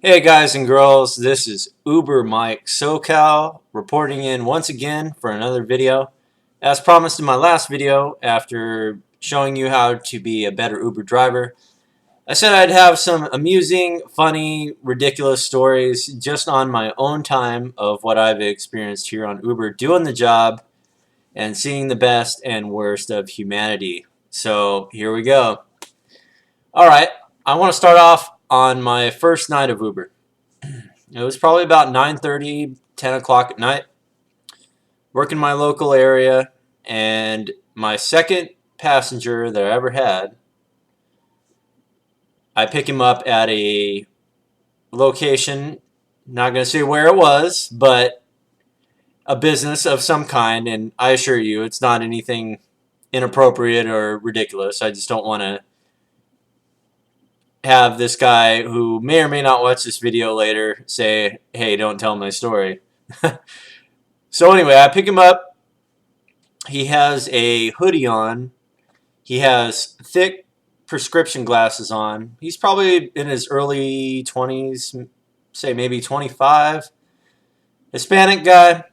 Hey guys and girls, this is Uber Mike SoCal reporting in once again for another video. As promised in my last video, after showing you how to be a better Uber driver, I said I'd have some amusing, funny, ridiculous stories just on my own time of what I've experienced here on Uber doing the job and seeing the best and worst of humanity. So here we go. Alright, I want to start off on my first night of Uber. It was probably about 9:30, 10 o'clock at night, working my local area, and my second passenger that I ever had, I pick him up at a location, not going to say where it was, but a business of some kind, and I assure you it's not anything inappropriate or ridiculous. I just don't want to have this guy who may or may not watch this video later say, hey, don't tell my story. So anyway, I pick him up. He has a hoodie on. He has thick prescription glasses on. He's probably in his early 20s, say maybe 25. Hispanic guy.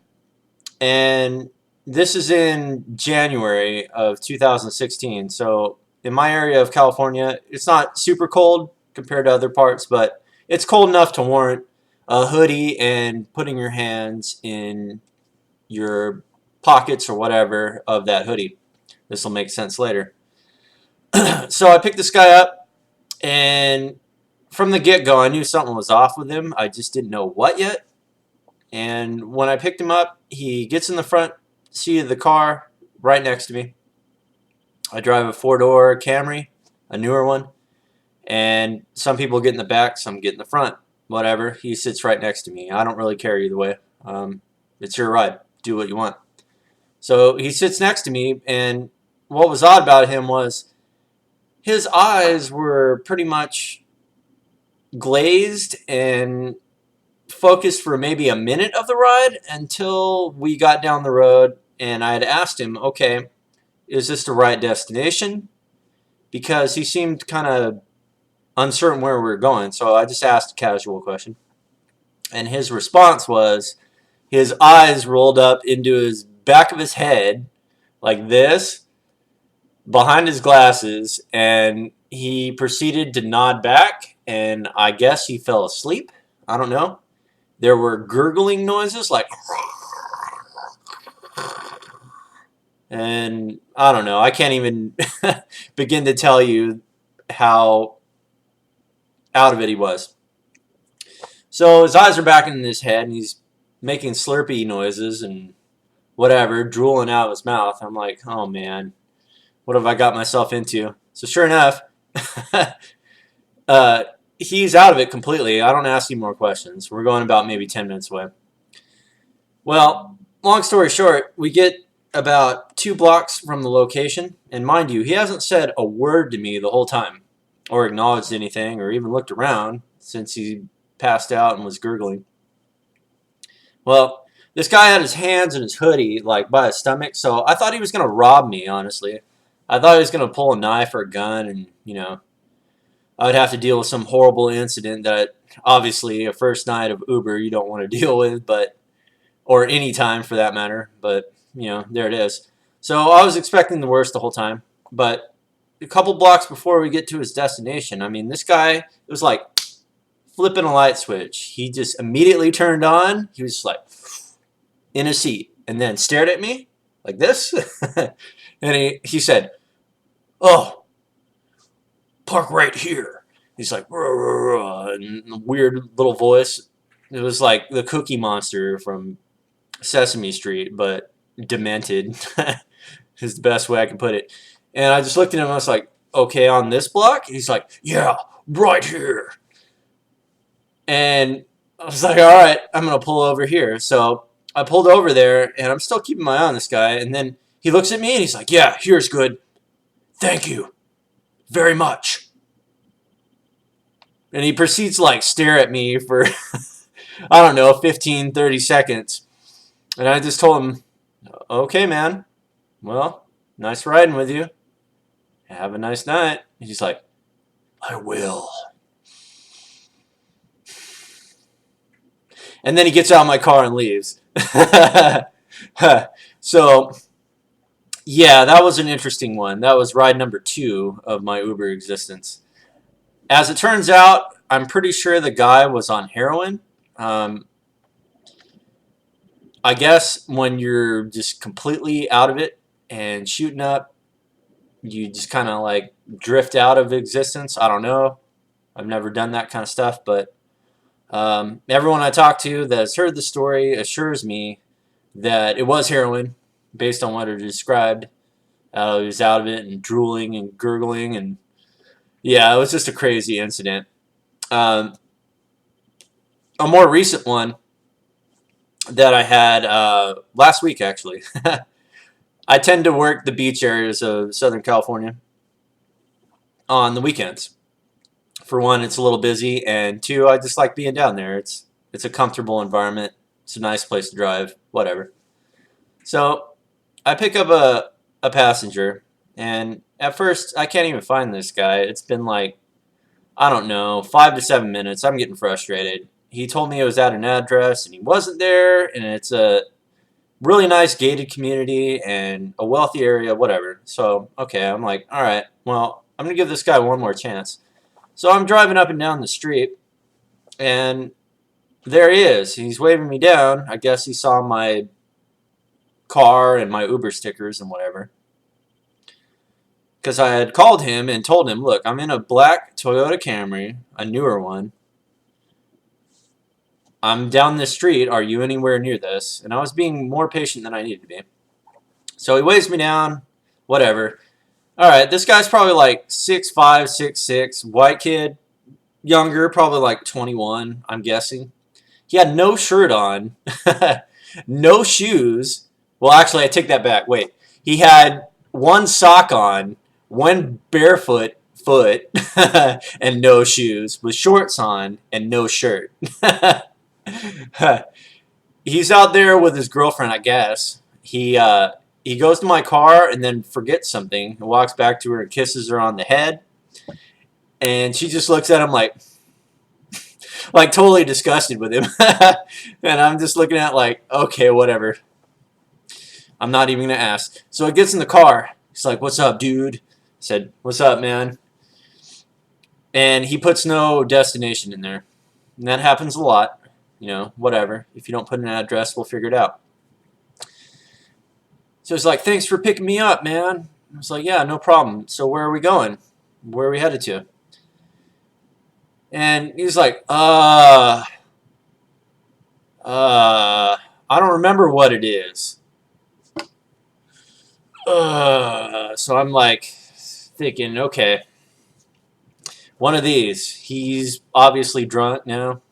And this is in January of 2016. So in my area of California, it's not super cold compared to other parts, but it's cold enough to warrant a hoodie and putting your hands in your pockets or whatever of that hoodie. This will make sense later. So I picked this guy up, and from the get-go, I knew something was off with him. I just didn't know what yet. And when I picked him up, he gets in the front seat of the car right next to me. I drive a four-door Camry, a newer one, and some people get in the back, some get in the front. Whatever, he sits right next to me. I don't really care either way. It's your ride. Do what you want. So he sits next to me, and what was odd about him was his eyes were pretty much glazed and focused for maybe a minute of the ride until we got down the road, and I had asked him, okay, is this the right destination? Because he seemed kind of uncertain where we were going, so I just asked a casual question. And his response was his eyes rolled up into his back of his head like this, behind his glasses, and he proceeded to nod back, and I guess he fell asleep. I don't know. There were gurgling noises like, and I don't know. I can't even begin to tell you how out of it he was. So his eyes are back in his head, and he's making slurpy noises and whatever, drooling out of his mouth. I'm like, oh man, what have I got myself into? So sure enough, he's out of it completely. I don't ask him more questions. We're going about maybe 10 minutes away. Well, long story short, we get about 2 blocks from the location, and mind you, he hasn't said a word to me the whole time, or acknowledged anything, or even looked around since he passed out and was gurgling. Well, this guy had his hands in his hoodie, like by his stomach, so I thought he was going to rob me, honestly. I thought he was going to pull a knife or a gun, and, you know, I would have to deal with some horrible incident that, obviously, a first night of Uber you don't want to deal with, but or any time for that matter, but, you know, there it is. So I was expecting the worst the whole time, but a couple blocks before we get to his destination, I mean, this guy, it was like flipping a light switch. He just immediately turned on. He was just like in his seat and then stared at me like this. And he said, oh, park right here. He's like, "Ruh, ruh, ruh," and a weird little voice. It was like the Cookie Monster from Sesame Street, but demented is the best way I can put it. And I just looked at him and I was like, okay, on this block? He's like, yeah, right here. And I was like, all right, I'm going to pull over here. So I pulled over there, and I'm still keeping my eye on this guy. And then he looks at me, and he's like, yeah, here's good. Thank you very much. And he proceeds to, like, stare at me for, I don't know, 15, 30 seconds. And I just told him, okay, man. Well, nice riding with you. Have a nice night. And he's like, I will. And then he gets out of my car and leaves. So, yeah, that was an interesting one. That was ride number 2 of my Uber existence. As it turns out, I'm pretty sure the guy was on heroin. Um, I guess when you're just completely out of it and shooting up, you just kind of like drift out of existence. I don't know. I've never done that kind of stuff, but everyone I talk to that has heard the story assures me that it was heroin based on what it described. He was out of it and drooling and gurgling, and yeah, it was just a crazy incident. Um, a more recent one that I had last week, actually. I tend to work the beach areas of Southern California on the weekends. For one, it's a little busy, and two, I just like being down there. It's a comfortable environment. It's a nice place to drive, whatever. So I pick up a passenger, and at first I can't even find this guy. It's been like, I don't know, 5 to 7 minutes. I'm getting frustrated. He told me it was at an address, and he wasn't there, and it's a really nice gated community and a wealthy area, whatever. So, okay, I'm like, all right, well, I'm going to give this guy one more chance. So I'm driving up and down the street, and there he is. He's waving me down. I guess he saw my car and my Uber stickers and whatever. Because I had called him and told him, look, I'm in a black Toyota Camry, a newer one. I'm down this street. Are you anywhere near this? And I was being more patient than I needed to be. So he waves me down, whatever. All right, this guy's probably like 6'5", 6'6", white kid, younger, probably like 21, I'm guessing. He had no shirt on, no shoes. Well, actually, I take that back. Wait. He had one sock on, one barefoot foot, and no shoes, with shorts on and no shirt. He's out there with his girlfriend, I guess. He goes to my car and then forgets something. He walks back to her and kisses her on the head. And she just looks at him like totally disgusted with him. And I'm just looking at like, okay, whatever. I'm not even going to ask. So he gets in the car. He's like, what's up, dude? I said, what's up, man? And he puts no destination in there. And that happens a lot. You know, whatever. If you don't put an address, we'll figure it out. So he's like, thanks for picking me up, man. I was like, yeah, no problem. So where are we going? Where are we headed to? And he's like, I don't remember what it is. So I'm like thinking, okay, one of these. He's obviously drunk now.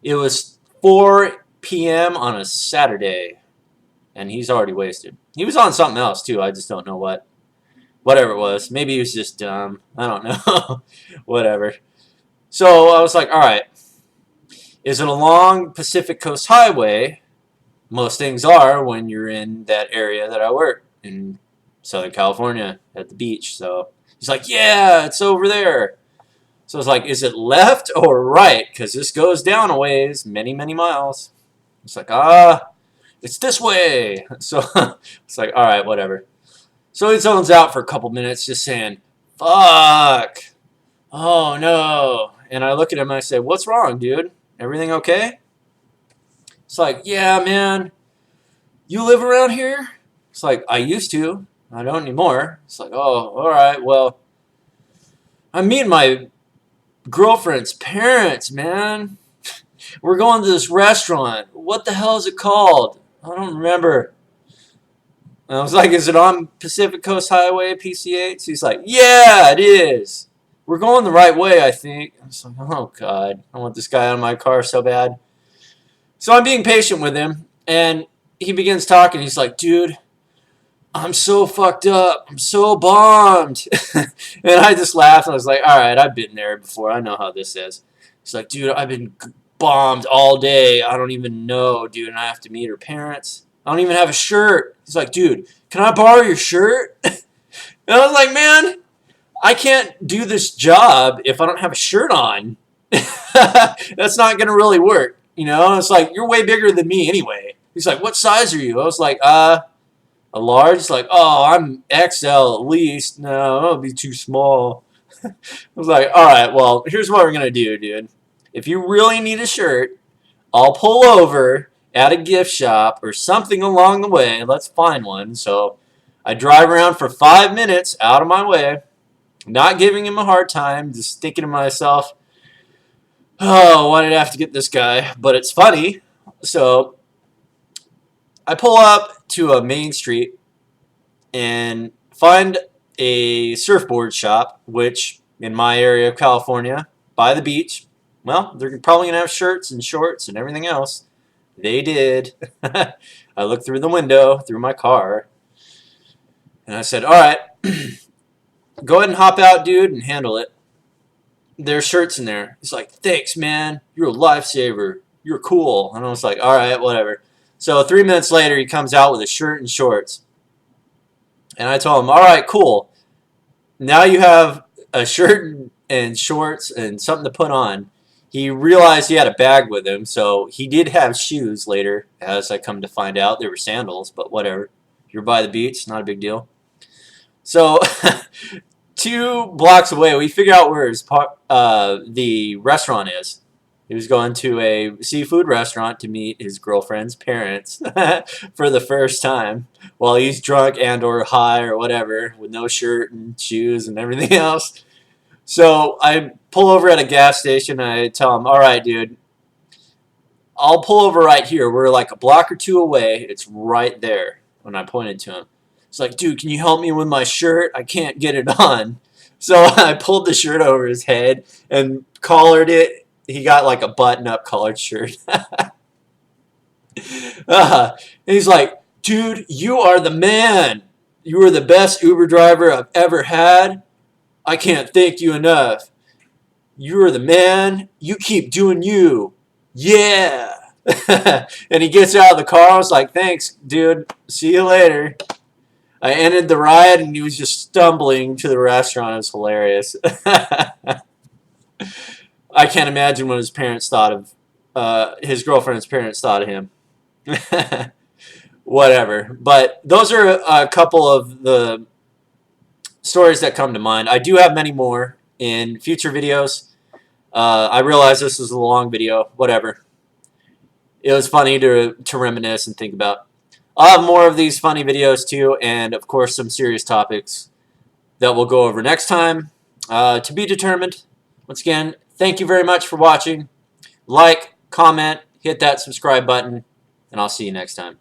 It was 4 p.m. on a Saturday, and he's already wasted. He was on something else, too. I just don't know what. Whatever it was. Maybe he was just dumb. I don't know. Whatever. So I was like, all right. Is it along Pacific Coast Highway? Most things are when you're in that area that I work, in Southern California, at the beach. So he's like, yeah, it's over there. So I was like, is it left or right? Because this goes down a ways, many, many miles. It's like, it's this way. So it's like, all right, whatever. So he zones out for a couple minutes just saying, fuck. Oh, no. And I look at him and I say, what's wrong, dude? Everything okay? It's like, yeah, man. You live around here? It's like, I used to. I don't anymore. It's like, oh, all right, well, I'm meeting my girlfriend's parents, man. We're going to this restaurant. What the hell is it called? I don't remember. And I was like, is it on Pacific Coast Highway, PC8? So he's like, yeah, it is. We're going the right way, I think. I was like, oh, God. I want this guy out of my car so bad. So I'm being patient with him, and he begins talking. He's like, dude, I'm so fucked up. I'm so bombed. And I just laughed, and I was like, all right, I've been there before. I know how this is. He's like, dude, I've been bombed all day. I don't even know, dude, and I have to meet her parents. I don't even have a shirt. He's like, dude, can I borrow your shirt? And I was like, man, I can't do this job if I don't have a shirt on. That's not going to really work. You know, and it's like, you're way bigger than me anyway. He's like, what size are you? I was like, a large. He's like, oh, I'm XL at least. No, that'll be too small. I was like, all right, well, here's what we're going to do, dude. If you really need a shirt, I'll pull over at a gift shop or something along the way. Let's find one. So I drive around for 5 minutes out of my way, not giving him a hard time, just thinking to myself, oh, why did I have to get this guy? But it's funny. So I pull up to a main street and find a surfboard shop, which in my area of California, by the beach, well, they're probably going to have shirts and shorts and everything else. They did. I looked through the window, through my car, and I said, all right, go ahead and hop out, dude, and handle it. There's shirts in there. He's like, thanks, man. You're a lifesaver. You're cool. And I was like, all right, whatever. So 3 minutes later, he comes out with a shirt and shorts. And I told him, all right, cool. Now you have a shirt and shorts and something to put on. He realized he had a bag with him, so he did have shoes later, as I come to find out. They were sandals, but whatever. You're by the beach, not a big deal. So 2 blocks away, we figure out where the restaurant is. He was going to a seafood restaurant to meet his girlfriend's parents for the first time while he's drunk and or high or whatever with no shirt and shoes and everything else. So I pull over at a gas station and I tell him, all right, dude, I'll pull over right here. We're like a block or 2 away. It's right there when I pointed to him. He's like, dude, can you help me with my shirt? I can't get it on. So I pulled the shirt over his head and collared it. He got like a button-up collared shirt. And he's like, dude, you are the man. You are the best Uber driver I've ever had. I can't thank you enough. You are the man. You keep doing you. Yeah. And he gets out of the car. I was like, thanks, dude. See you later. I ended the ride, and he was just stumbling to the restaurant. It was hilarious. I can't imagine what his parents thought of, his girlfriend's parents thought of him. Whatever. But those are a couple of the stories that come to mind. I do have many more in future videos. I realize this was a long video. Whatever. It was funny to reminisce and think about. I'll have more of these funny videos too, and of course some serious topics that we'll go over next time. To be determined. Once again, thank you very much for watching. Like, comment, hit that subscribe button, and I'll see you next time.